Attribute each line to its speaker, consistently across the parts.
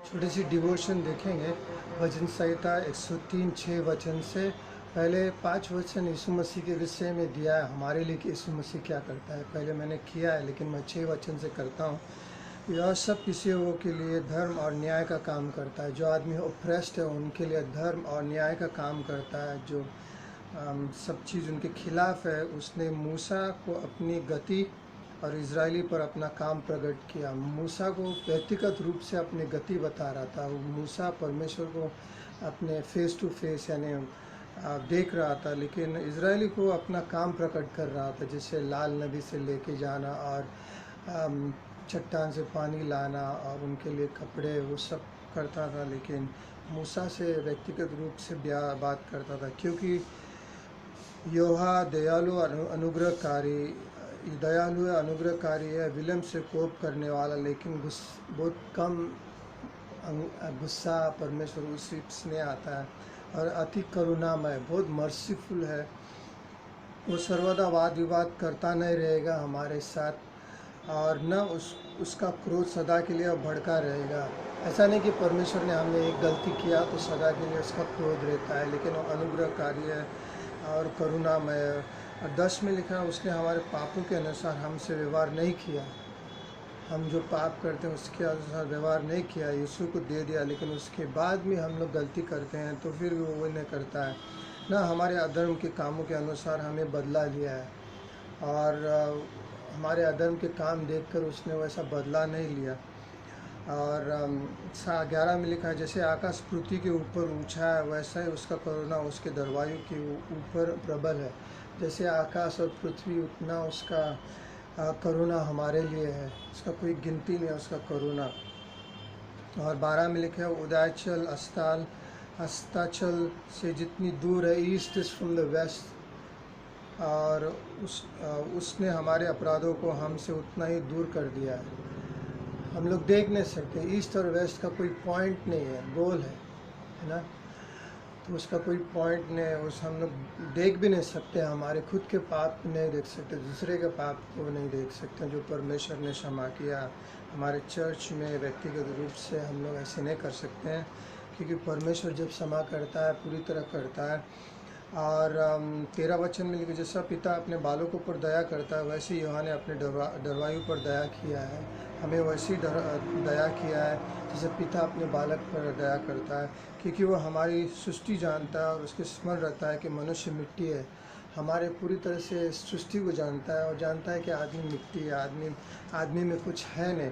Speaker 1: छोटी सी डिवोशन देखेंगे। भजन संहिता 103:6 वचन से पहले 5 वचन यीशु मसीह के विषय में दिया है हमारे लिए कि यीशु मसीह क्या करता है। पहले मैंने किया है, लेकिन मैं 6 वचन से करता हूँ। यह सब किसी वो के लिए धर्म और न्याय का काम करता है। जो आदमी ओप्रेस्ड है उनके लिए धर्म और न्याय का काम करता है। जो सब चीज़ उनके खिलाफ है, उसने मूसा को अपनी गति और इजरायली पर अपना काम प्रकट किया। मूसा को व्यक्तिगत रूप से अपनी गति बता रहा था। वो मूसा परमेश्वर को अपने फेस टू फेस यानी देख रहा था, लेकिन इजरायली को अपना काम प्रकट कर रहा था, जैसे लाल नदी से लेके जाना और चट्टान से पानी लाना और उनके लिए कपड़े, वो सब करता था। लेकिन मूसा से व्यक्तिगत रूप से बात करता था, क्योंकि यहोवा दयालु है, अनुग्रहकारी है, विलम्ब से कोप करने वाला, लेकिन बहुत कम गुस्सा परमेश्वर उसी स्नेह आता है, और अति करुणामय, बहुत मर्सीफुल है। वो सर्वदा वाद विवाद करता नहीं रहेगा हमारे साथ, और न उसका क्रोध सदा के लिए भड़का रहेगा। ऐसा नहीं कि परमेश्वर ने हमने एक गलती किया तो सदा के लिए उसका क्रोध रहता है, लेकिन वो अनुग्रहकारी है और करुणामय है। और 10 में लिखा है, उसने हमारे पापों के अनुसार हमसे व्यवहार नहीं किया। हम जो पाप करते हैं उसके अनुसार व्यवहार नहीं किया, यीशु को दे दिया, लेकिन उसके बाद भी हम लोग गलती करते हैं तो फिर भी वो नहीं करता है। ना हमारे अधर्म के कामों के अनुसार हमें बदला लिया है, और हमारे अधर्म के काम देखकर उसने वैसा बदला नहीं लिया। और 11 में लिखा है, जैसे आकाश पृथ्वी के ऊपर ऊंचा है, वैसा ही उसका करुणा उसके दरवायु के ऊपर प्रबल है। जैसे आकाश और पृथ्वी, उतना उसका करुणा हमारे लिए है। उसका कोई गिनती नहीं है उसका करुणा। और 12 में लिखा है, उदयाचल अस्ताचल से जितनी दूर है, east is from the west, और उसने हमारे अपराधों को हमसे उतना ही दूर कर दिया है। हम लोग देख नहीं सकते, ईस्ट और वेस्ट का कोई पॉइंट नहीं है, गोल है ना। तो उसका कोई पॉइंट नहीं है, उस हम लोग देख भी नहीं सकते, हमारे खुद के पाप को नहीं देख सकते, दूसरे के पाप को नहीं देख सकते जो परमेश्वर ने क्षमा किया। हमारे चर्च में व्यक्तिगत रूप से हम लोग ऐसे नहीं कर सकते हैं, क्योंकि परमेश्वर जब क्षमा करता है पूरी तरह करता है। और 13 वचन में लिखा, जैसा पिता अपने बालकों पर दया करता है, वैसे ही यूहन्ना ने अपने डरवायु पर दया किया है। हमें वैसी दया किया है जैसे पिता अपने बालक पर दया करता है, क्योंकि वो हमारी सृष्टि जानता है और उसके स्मरण रहता है कि मनुष्य मिट्टी है। हमारे पूरी तरह से सृष्टि को जानता है और जानता है कि आदमी मिट्टी है, आदमी में कुछ है नहीं।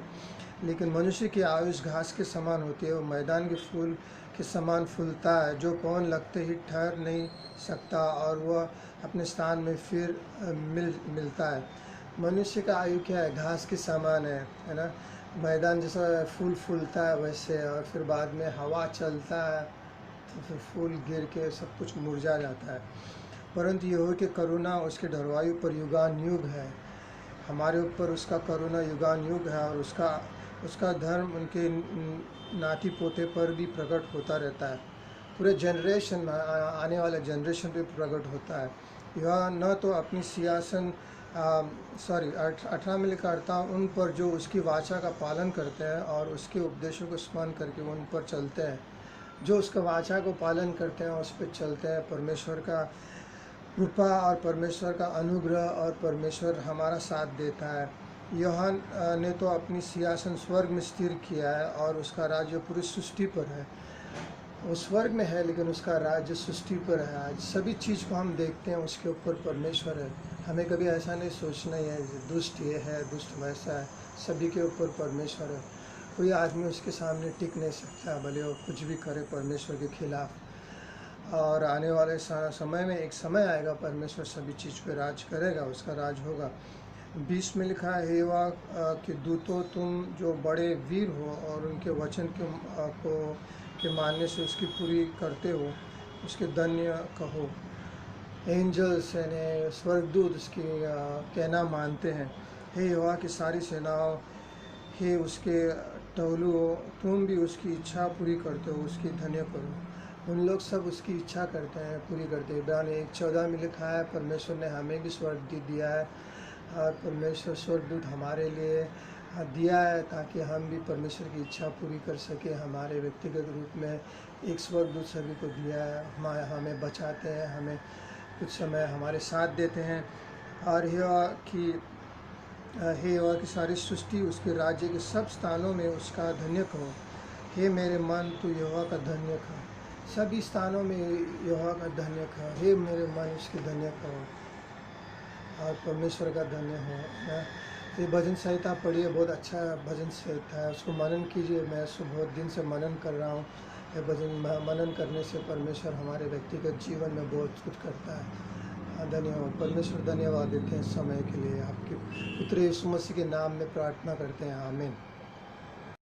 Speaker 1: लेकिन मनुष्य की आयुष घास के समान होती है, वो मैदान के फूल के समान फूलता है, जो पवन लगते ही ठहर नहीं सकता और वह अपने स्थान में फिर मिलता है। मनुष्य का आयु क्या है? घास के समान है ना। मैदान जैसा फूल फूलता है वैसे, और फिर बाद में हवा चलता है तो फिर फूल गिर के सब कुछ मुरझा जाता है। परंतु यहोवा की करुणा उसके ढरवायु पर युगान युग है। हमारे ऊपर उसका करुणा युगान युग है, और उसका धर्म उनके नाती पोते पर भी प्रकट होता रहता है। पूरे जनरेशन में, आने वाले जनरेशन पे प्रकट होता है। यह न तो अपनी सियासन 18 में लिखा था, उन पर जो उसकी वाचा का पालन करते हैं और उसके उपदेशों को स्मरण करके उन पर चलते हैं। जो उसका वाचा को पालन करते हैं उस पर चलते हैं, परमेश्वर का कृपा और परमेश्वर का अनुग्रह और परमेश्वर हमारा साथ देता है। यूहन्ना ने तो अपनी सिंहासन स्वर्ग में स्थिर किया है, और उसका राज्य पूरी सृष्टि पर है। वो स्वर्ग में है, लेकिन उसका राज्य सृष्टि पर है। आज सभी चीज़ को हम देखते हैं, उसके ऊपर परमेश्वर है। हमें कभी ऐसा नहीं सोचना है दुष्ट ये है, दुष्ट वैसा है। सभी के ऊपर परमेश्वर है। कोई आदमी उसके सामने टिक नहीं सकता, भले वो कुछ भी करे परमेश्वर के खिलाफ। और आने वाले समय में एक समय आएगा, परमेश्वर सभी चीज़ पे राज करेगा, उसका राज होगा। 20 में लिखा है, हे यहोवा के दूतों, तुम जो बड़े वीर हो और उनके वचन के मानने से उसकी पूरी करते हो, उसके धन्य कहो। एंजल्स यानी स्वर्गदूत उसकी कहना मानते हैं। हे यहोवा की सारी सेनाओं, हे उसके टहलुओ, तुम भी उसकी इच्छा पूरी करते हो, उसकी धन्य करो। उन लोग सब उसकी इच्छा करते हैं, पूरी करते हैं। इब्रानी 1:14 में लिखा है, परमेश्वर ने हमें भी स्वर्गदूत दिया है, और परमेश्वर स्वर्गदूत हमारे लिए दिया है, ताकि हम भी परमेश्वर की इच्छा पूरी कर सके। हमारे व्यक्तिगत रूप में एक स्वर्गदूत सभी को दिया है, हमें बचाते हैं, हमें कुछ समय हमारे साथ देते हैं। और हे यहोवा की सारी सृष्टि उसके राज्य के सब स्थानों में उसका धन्य कहो। हे मेरे मन, तू यहोवा का धन्य कहो, सभी स्थानों में यहोवा का धन्य कहो। हे मेरे मन, उसके धन्य कहो और परमेश्वर का धन्य हो ना। ये भजन संहिता पढ़िए, बहुत अच्छा भजन संहिता है, उसको मनन कीजिए। मैं उसको बहुत दिन से मनन कर रहा हूँ। ये भजन मनन करने से परमेश्वर हमारे व्यक्तिगत जीवन में बहुत कुछ करता है। धन्यवाद परमेश्वर, धन्यवाद देते हैं समय के लिए। आपके पुत्र यीशु मसीह के नाम में प्रार्थना करते हैं, आमीन।